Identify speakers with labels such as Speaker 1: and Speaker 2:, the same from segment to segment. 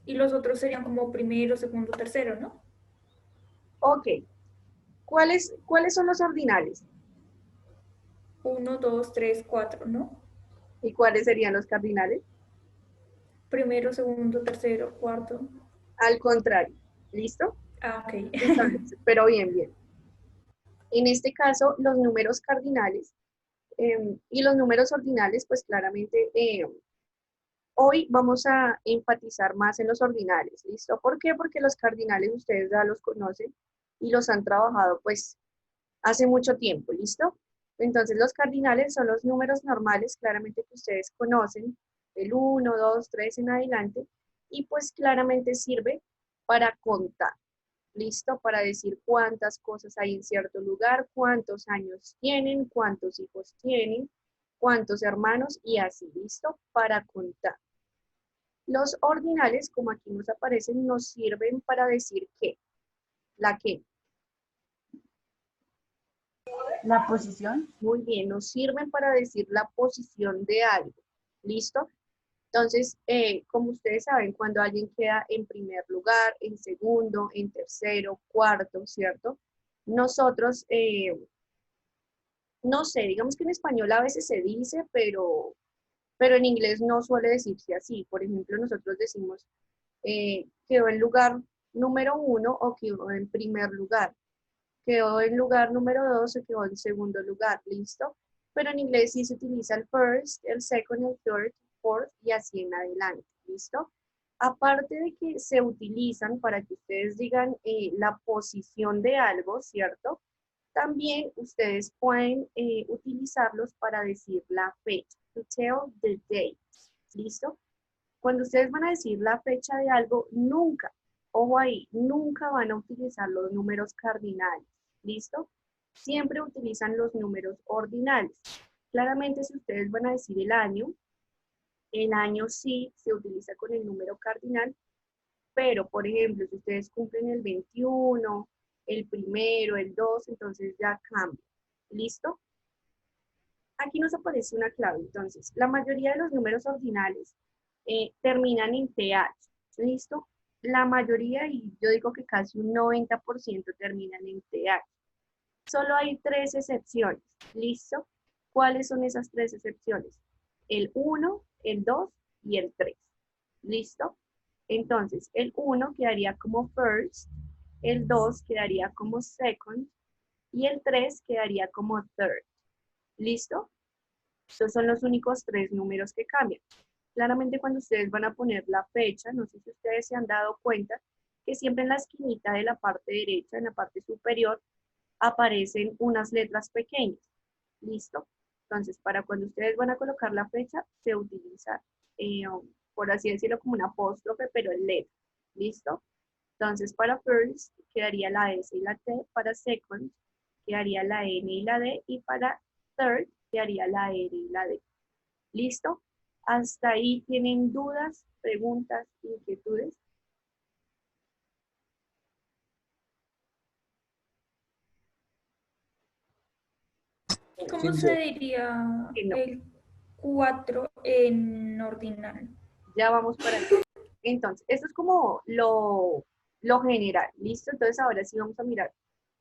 Speaker 1: Y los otros serían como primero, segundo, tercero, ¿no?
Speaker 2: Ok, ¿cuáles son los ordinales?
Speaker 1: Uno, dos, tres, cuatro, ¿no?
Speaker 2: ¿Y cuáles serían los cardinales?
Speaker 1: Primero, segundo, tercero, cuarto.
Speaker 2: Al contrario, ¿listo?
Speaker 1: Ah, ok.
Speaker 2: Entonces, pero bien, bien. En este caso, los números cardinales y los números ordinales, pues claramente hoy vamos a enfatizar más en los ordinales, ¿listo? ¿Por qué? Porque los cardinales ustedes ya los conocen y los han trabajado pues hace mucho tiempo, ¿listo? Entonces los cardinales son los números normales, claramente que ustedes conocen, el uno, 2, 3 en adelante, y pues claramente sirve para contar, ¿listo? Para decir cuántas cosas hay en cierto lugar, cuántos años tienen, cuántos hijos tienen, cuántos hermanos y así, ¿listo? Para contar. Los ordinales, como aquí nos aparecen, nos sirven para decir qué, la que.
Speaker 3: La posición.
Speaker 2: Muy bien, nos sirven para decir la posición de algo. ¿Listo? Entonces, como ustedes saben, cuando alguien queda en primer lugar, en segundo, en tercero, cuarto, ¿cierto? Nosotros, no sé, digamos que en español a veces se dice, pero en inglés no suele decirse así. Por ejemplo, nosotros decimos, quedó en lugar número uno o quedó en primer lugar. Quedó en lugar número 2 o quedó en segundo lugar, ¿listo? Pero en inglés sí se utiliza el first, el second, el third, fourth y así en adelante, ¿listo? Aparte de que se utilizan para que ustedes digan la posición de algo, ¿cierto? También ustedes pueden utilizarlos para decir la fecha, to tell the date, ¿listo? Cuando ustedes van a decir la fecha de algo, nunca, ojo ahí, nunca van a utilizar los números cardinales, ¿listo? Siempre utilizan los números ordinales. Claramente, si ustedes van a decir el año sí se utiliza con el número cardinal, pero, por ejemplo, si ustedes cumplen el 21, el primero, el 2, entonces ya cambia, ¿listo? Aquí nos aparece una clave, entonces, la mayoría de los números ordinales terminan en TH, ¿listo? La mayoría, y yo digo que casi un 90% terminan en TH. Solo hay tres excepciones, ¿listo? ¿Cuáles son esas tres excepciones? El uno, el 2 y el 3, ¿listo? Entonces, el uno quedaría como first, el 2 quedaría como second y el 3 quedaría como third, ¿listo? Estos son los únicos tres números que cambian. Claramente cuando ustedes van a poner la fecha, no sé si ustedes se han dado cuenta que siempre en la esquinita de la parte derecha, en la parte superior, aparecen unas letras pequeñas. ¿Listo? Entonces, para cuando ustedes van a colocar la fecha, se utiliza, por así decirlo, como un apóstrofe, pero en letra. ¿Listo? Entonces, para first quedaría la S y la T, para second quedaría la N y la D, y para third quedaría la R y la D. ¿Listo? Hasta ahí tienen dudas, preguntas, inquietudes.
Speaker 1: ¿Cómo se diría
Speaker 2: Que no,
Speaker 1: el 4 en ordinal?
Speaker 2: ya vamos para allá. Entonces, esto es como lo general, ¿listo? Entonces, ahora sí vamos a mirar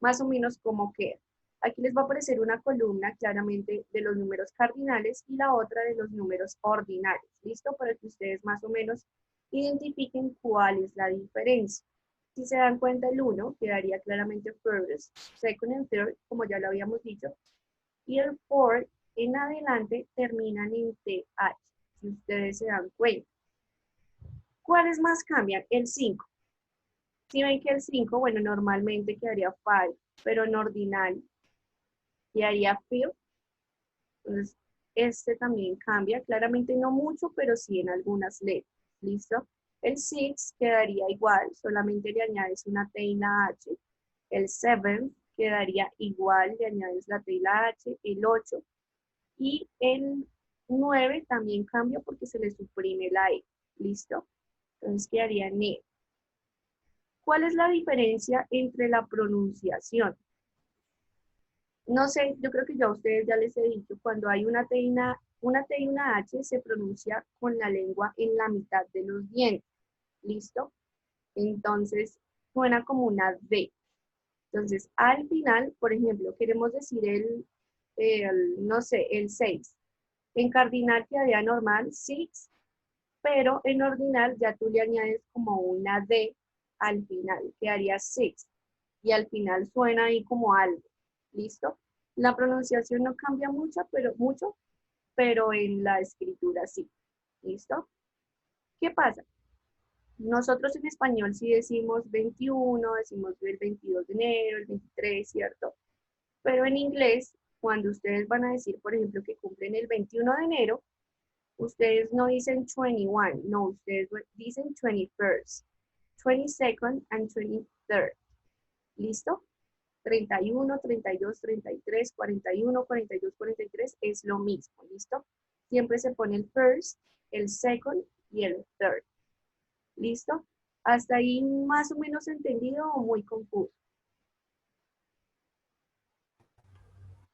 Speaker 2: más o menos cómo queda. Aquí les va a aparecer una columna claramente de los números cardinales y la otra de los números ordinales, ¿listo? Para que ustedes más o menos identifiquen cuál es la diferencia. Si se dan cuenta, el uno quedaría claramente first, second and third, como ya lo habíamos dicho, y el fourth en adelante terminan en TH, si ustedes se dan cuenta. ¿Cuáles más cambian? El 5. Si ven que el 5, bueno, normalmente quedaría 5, pero en ordinal quedaría fifth. Entonces, este también cambia, claramente no mucho, pero sí en algunas letras. ¿Listo? El 6 quedaría igual, solamente le añades una T y una H. El 7 quedaría igual, le añades la T y la H. El 8 y el 9 también cambia porque se le suprime la E. ¿Listo? Entonces quedaría NE. ¿Cuál es la diferencia entre la pronunciación? No sé, yo creo que ya a ustedes ya les he dicho, cuando hay una T y una H se pronuncia con la lengua en la mitad de los dientes. ¿Listo? Entonces, suena como una D. Entonces, al final, por ejemplo, queremos decir no sé, el 6. En cardinal quedaría normal, 6, pero en ordinal ya tú le añades como una D al final, quedaría 6. Y al final suena ahí como algo. ¿Listo? La pronunciación no cambia mucho, pero en la escritura sí. ¿Listo? ¿Qué pasa? Nosotros en español sí decimos 21, decimos el 22 de enero, el 23, ¿cierto? Pero en inglés, cuando ustedes van a decir, por ejemplo, que cumplen el 21 de enero, ustedes no dicen 21, no, ustedes dicen 21st, 22nd and 23rd. ¿Listo? 31, 32, 33, 41, 42, 43 es lo mismo, ¿listo? Siempre se pone el first, el second y el third. ¿Listo? ¿Hasta ahí más o menos entendido o muy confuso?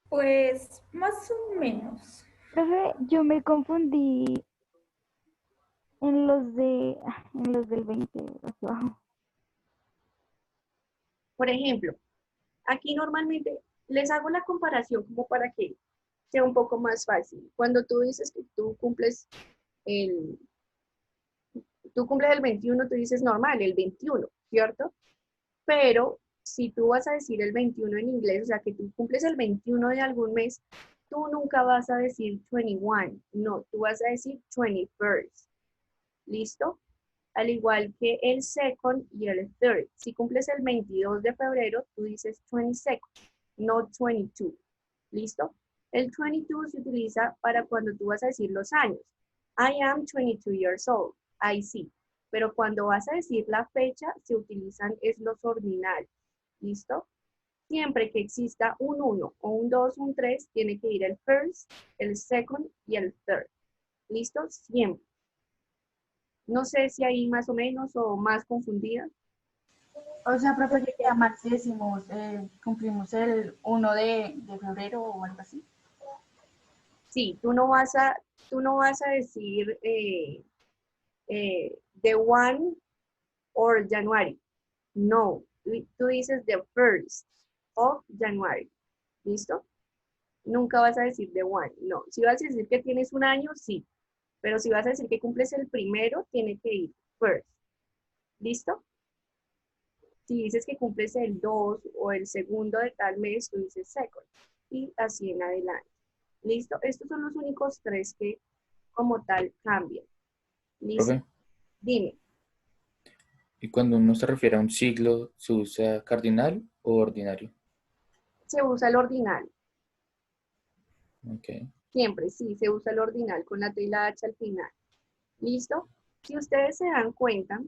Speaker 1: Pues más o menos.
Speaker 4: Profe, yo me confundí en los del 20 hacia abajo.
Speaker 2: Por ejemplo, aquí normalmente les hago la comparación como para que sea un poco más fácil. Cuando tú dices que el, tú cumples el 21, tú dices normal, el 21, ¿cierto? Pero si tú vas a decir el 21 en inglés, o sea, que tú cumples el 21 de algún mes, tú nunca vas a decir 21, no, tú vas a decir 21st, ¿listo? Al igual que el second y el third. Si cumples el 22 de febrero, tú dices 22nd, no 22, ¿listo? El 22 se utiliza para cuando tú vas a decir los años. I am 22 years old, I sí. Pero cuando vas a decir la fecha, se utilizan es los ordinales, ¿listo? Siempre que exista un 1 o un 2, un 3, tiene que ir el first, el second y el third. ¿Listo? Siempre. No sé si ahí más o menos o más confundida.
Speaker 3: O sea, profe, que queda mal si decimos, cumplimos el 1 de febrero o algo así.
Speaker 2: Sí, tú no vas a decir the one or January. No, tú dices the first of January. ¿Listo? Nunca vas a decir the one. No, si vas a decir que tienes un año, sí. Pero si vas a decir que cumples el primero, tiene que ir first. ¿Listo? Si dices que cumples el 2 o el segundo de tal mes, tú dices second. Y así en adelante. ¿Listo? Estos son los únicos 3 que como tal cambian. ¿Listo?
Speaker 5: Profe,
Speaker 2: Dime,
Speaker 5: ¿y cuando uno se refiere a un siglo, se usa cardinal o ordinario?
Speaker 2: se usa el ordinal.
Speaker 5: Ok.
Speaker 2: Siempre, sí, se usa el ordinal con la T y la H al final. ¿Listo? Si ustedes se dan cuenta,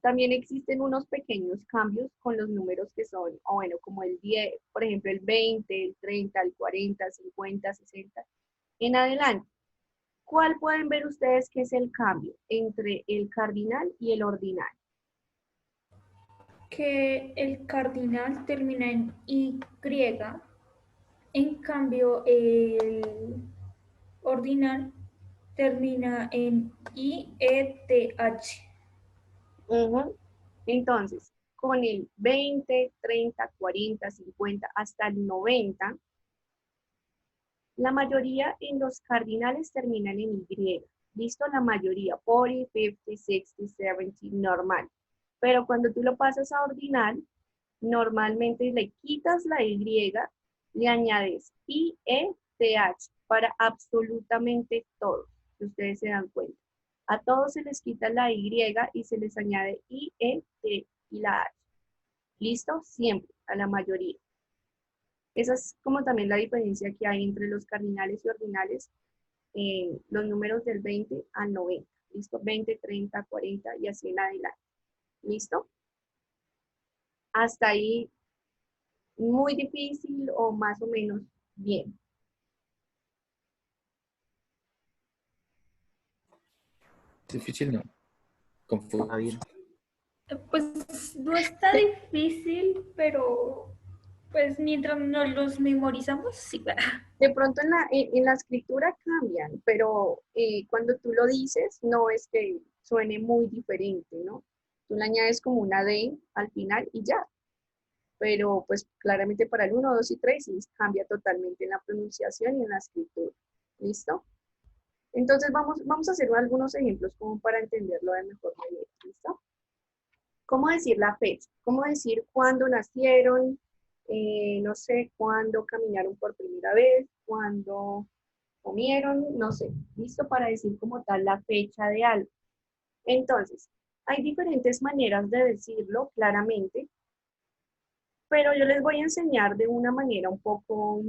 Speaker 2: también existen unos pequeños cambios con los números que son, o bueno, como el 10, por ejemplo, el 20, el 30, el 40, 50, 60, en adelante. ¿Cuál pueden ver ustedes que es el cambio entre el cardinal y el ordinal?
Speaker 1: Que el cardinal termina en Y, en cambio el ordinal termina en IETH.
Speaker 2: Ujú. Entonces, con el 20, 30, 40, 50, hasta el 90, la mayoría en los cardinales terminan en Y. ¿Listo? La mayoría, 40, 50, 60, 70, normal. Pero cuando tú lo pasas a ordinal, normalmente le quitas la Y, le añades IETH para absolutamente todo, si ustedes se dan cuenta. A todos se les quita la Y y se les añade IET y la H. ¿Listo? Siempre, a la mayoría. Esa es como también la diferencia que hay entre los cardinales y ordinales en los números del 20 al 90. ¿Listo? 20, 30, 40 y así en adelante. ¿Listo? Hasta ahí muy difícil o más o menos bien.
Speaker 5: Difícil, no. Confuso.
Speaker 1: Pues no está difícil, pero pues mientras nos los memorizamos, sí.
Speaker 2: De pronto en la escritura cambian, pero cuando tú lo dices, no es que suene muy diferente, ¿no? Tú le añades como una D al final y ya. Pero pues claramente para el 1, 2 y 3 sí cambia totalmente en la pronunciación y en la escritura. ¿Listo? Entonces vamos a hacer algunos ejemplos como para entenderlo de mejor manera. ¿Listo? ¿Cómo decir la fecha? ¿Cómo decir cuándo nacieron? No sé, cuándo caminaron por primera vez, cuándo comieron, no sé. ¿Listo? Para decir como tal la fecha de algo. Entonces, hay diferentes maneras de decirlo claramente, pero yo les voy a enseñar de una manera un poco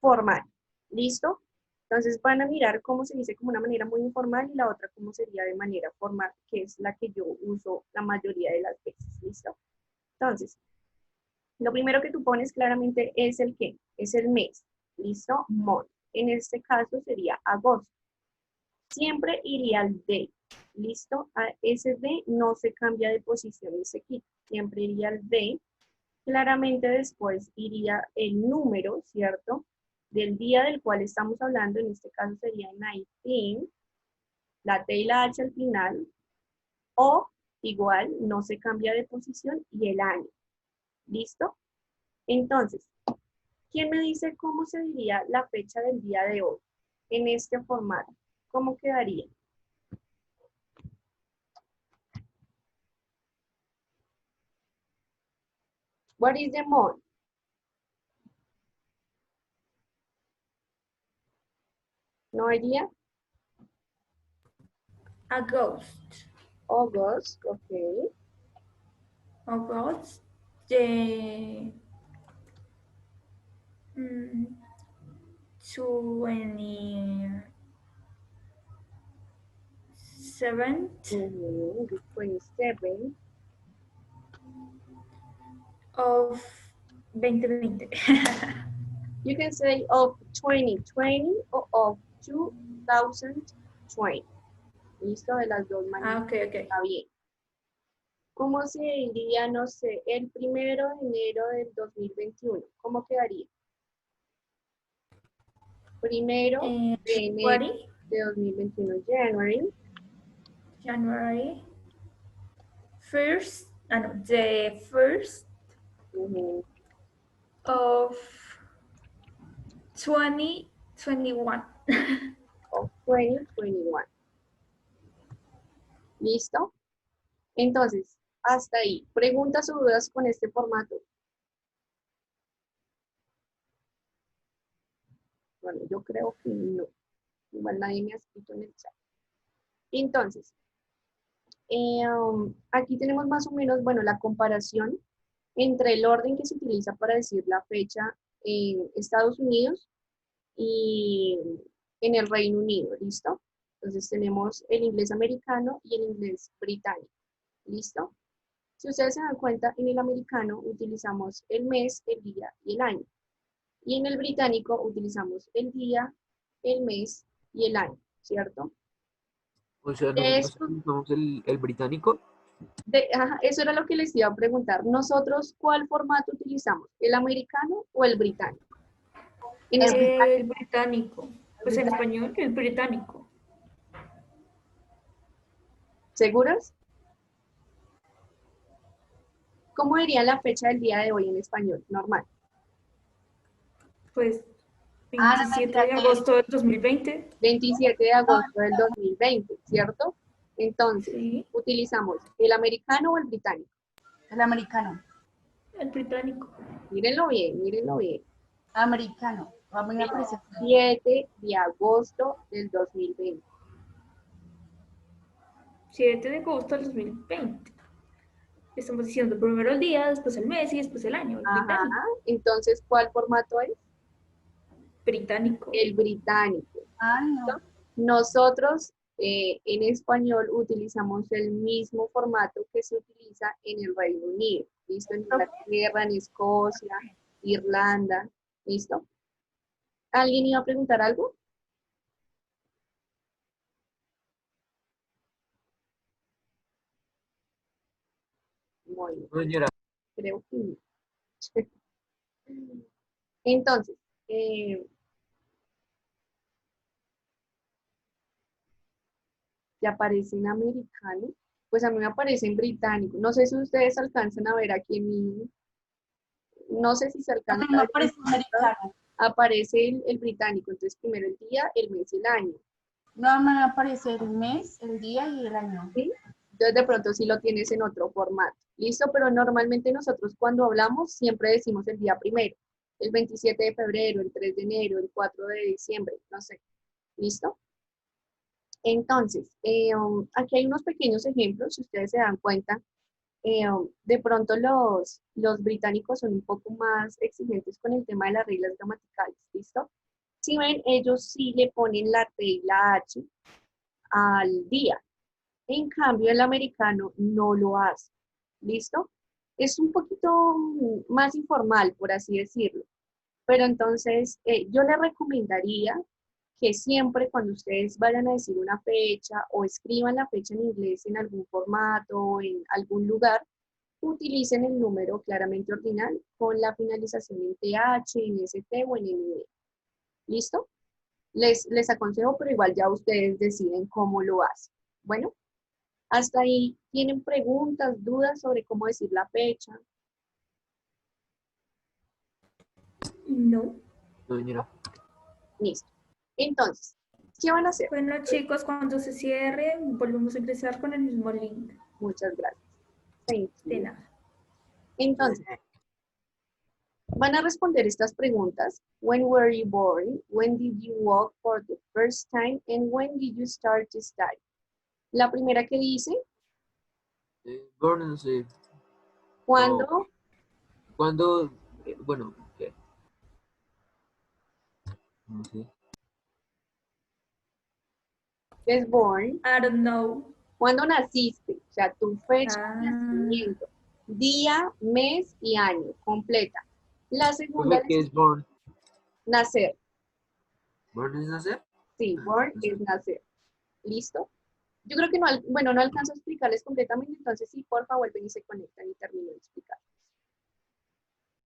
Speaker 2: formal. ¿Listo? Entonces van a mirar cómo se dice como una manera muy informal y la otra cómo sería de manera formal, que es la que yo uso la mayoría de las veces. ¿Listo? Entonces, lo primero que tú pones claramente es el qué, es el mes. ¿Listo? Month. En este caso sería agosto. Siempre iría al de. ¿Listo? Ese de no se cambia de posición y se quita. Siempre iría al de. Claramente después iría el número, ¿cierto? Del día del cual estamos hablando, en este caso sería 19, la T y la H al final, o igual no se cambia de posición y el año. ¿Listo? Entonces, ¿quién me dice cómo se diría la fecha del día de hoy en este formato? ¿Cómo quedaría? What is the month? No idea?
Speaker 1: August.
Speaker 2: August, okay.
Speaker 1: August. The 27th
Speaker 2: 27.
Speaker 1: of 2020.
Speaker 2: You can say of 2020 or of 2020. Listo, de las dos maneras.
Speaker 1: Ok, ok.
Speaker 2: Está bien. ¿Cómo se diría, no sé, el 1 de enero del 2021? ¿Cómo quedaría? Primero de enero
Speaker 1: January.
Speaker 2: de 2021, January.
Speaker 1: January. First. No, the first
Speaker 2: Ujú,
Speaker 1: of 2021.
Speaker 2: of 2021. ¿Listo? Entonces, hasta ahí. ¿Preguntas o dudas con este formato? Bueno, yo creo que no. Igual nadie me ha escrito en el chat. Entonces, aquí tenemos más o menos, bueno, la comparación entre el orden que se utiliza para decir la fecha en Estados Unidos y en el Reino Unido, ¿listo? Entonces tenemos el inglés americano y el inglés británico, ¿listo? Si ustedes se dan cuenta, en el americano utilizamos el mes, el día y el año. Y en el británico utilizamos el día, el mes y el año, ¿cierto?
Speaker 6: O sea,
Speaker 2: De
Speaker 6: nosotros
Speaker 2: esto,
Speaker 6: usamos el británico.
Speaker 2: ajá, eso era lo que les iba a preguntar. ¿Nosotros cuál formato utilizamos? ¿El americano o el británico? En
Speaker 3: El
Speaker 2: español,
Speaker 1: El británico. Pues en español, el británico.
Speaker 2: ¿seguros? ¿Cómo diría la fecha del día de hoy en español? Normal.
Speaker 1: Pues
Speaker 3: Ah, no,
Speaker 1: 27
Speaker 3: mentira,
Speaker 1: de agosto del 2020.
Speaker 2: 27 de agosto del 2020, ¿cierto? Entonces,
Speaker 1: Sí,
Speaker 2: utilizamos el americano o el británico.
Speaker 3: el americano.
Speaker 1: el británico.
Speaker 2: Mírenlo bien, mírenlo bien.
Speaker 3: Americano. A mí me parece.
Speaker 2: 7 de agosto del 2020.
Speaker 1: 7 de agosto del 2020. Estamos diciendo primero el día, después el mes y después el año. El
Speaker 2: Ajá,
Speaker 1: británico.
Speaker 2: entonces, ¿cuál formato es?
Speaker 1: Británico.
Speaker 2: El británico.
Speaker 3: Ay, no.
Speaker 2: ¿Listo? Nosotros en español utilizamos el mismo formato que se utiliza en el Reino Unido. ¿Listo? En Inglaterra, en Escocia, Irlanda. ¿Listo? ¿Alguien iba a preguntar algo? Bueno,
Speaker 6: No, señora.
Speaker 2: creo que no. Entonces, eh, que aparece en americano, pues a mí me aparece en británico. No sé si ustedes alcanzan a ver aquí en mi, no sé si se
Speaker 3: A mí
Speaker 2: alcanza a
Speaker 3: me
Speaker 2: ver en
Speaker 3: parece
Speaker 2: mi computador,
Speaker 3: americano.
Speaker 2: aparece el británico, entonces primero el día, el mes y el año,
Speaker 3: No me aparece el mes, el día y el año.
Speaker 2: ¿sí? Entonces de pronto sí lo tienes en otro formato, ¿listo? Pero normalmente nosotros cuando hablamos siempre decimos el día primero, el 27 de febrero, el 3 de enero, el 4 de diciembre, no sé, ¿listo? Entonces, aquí hay unos pequeños ejemplos, si ustedes se dan cuenta, de pronto los británicos son un poco más exigentes con el tema de las reglas gramaticales, ¿listo? Si ven, ellos sí le ponen la T y la H al día. En cambio, el americano no lo hace, ¿listo? Es un poquito más informal, por así decirlo. Pero entonces, yo les recomendaría que siempre cuando ustedes vayan a decir una fecha o escriban la fecha en inglés en algún formato o en algún lugar, utilicen el número claramente ordinal con la finalización en TH, en ST o en ND. ¿Listo? Les aconsejo, pero igual ya ustedes deciden cómo lo hacen. Bueno, hasta ahí tienen preguntas, dudas sobre cómo decir la fecha.
Speaker 1: No.
Speaker 6: No, señora.
Speaker 2: Listo. Entonces, ¿qué van a hacer?
Speaker 1: Bueno, chicos, cuando se cierre, volvemos a ingresar con el mismo link.
Speaker 2: Muchas gracias. Thank
Speaker 1: De
Speaker 2: you.
Speaker 1: nada.
Speaker 2: Entonces, van a responder estas preguntas. When were you born? When did you walk for the first time? And when did you start to study? La primera que dice,
Speaker 6: Born, no sé.
Speaker 2: ¿cuándo?
Speaker 6: ¿Cuándo? Bueno, ¿qué? No sé.
Speaker 2: Es born.
Speaker 1: I don't know.
Speaker 2: ¿Cuándo naciste? O sea, tu fecha de
Speaker 1: Ah,
Speaker 2: nacimiento. Día, mes y año, completa. La segunda,
Speaker 6: ¿Qué es born?
Speaker 2: nacer.
Speaker 6: ¿Born es nacer?
Speaker 2: Sí, born es nacer. ¿Listo? Yo creo que no, bueno, no alcanzo a explicarles completamente, entonces sí, por favor, ven y se conectan y termino de explicar.